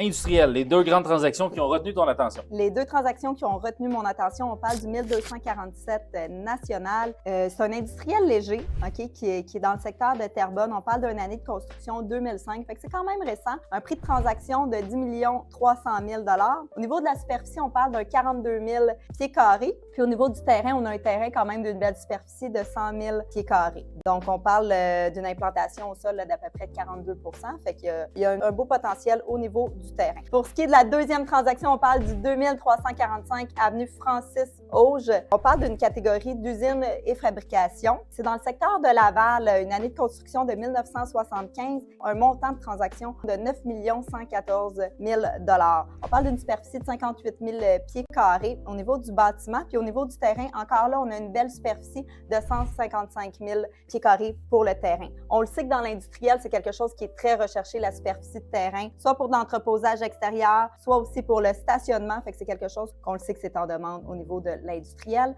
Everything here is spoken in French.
Industriel, les deux grandes transactions qui ont retenu ton attention. Les deux transactions qui ont retenu mon attention, on parle du 1247 national. C'est un industriel léger, OK, qui est dans le secteur de Terrebonne. On parle d'une année de construction 2005, fait que c'est quand même récent. Un prix de transaction de 10 300 000 $. Au niveau de la superficie, on parle d'un 42 000 pieds carrés. Puis au niveau du terrain, on a un terrain quand même d'une belle superficie de 100 000 pieds carrés. Donc, on parle d'une implantation au sol d'à peu près de 42 %. Fait qu'il y a un beau potentiel au niveau du terrain. Pour ce qui est de la deuxième transaction, on parle du 2345 avenue Francis Auge. On parle d'une catégorie d'usines et fabrication. C'est dans le secteur de Laval, une année de construction de 1975, un montant de transaction de 9 114 000 $. On parle d'une superficie de 58 000 pieds carrés au niveau du bâtiment. Puis au niveau du terrain, encore là, on a une belle superficie de 155 000 pieds carrés pour le terrain. On le sait que dans l'industriel, c'est quelque chose qui est très recherché, la superficie de terrain, soit pour de l'entreposage extérieur, soit aussi pour le stationnement. Fait que c'est quelque chose qu'on le sait que c'est en demande au niveau de l'industriel.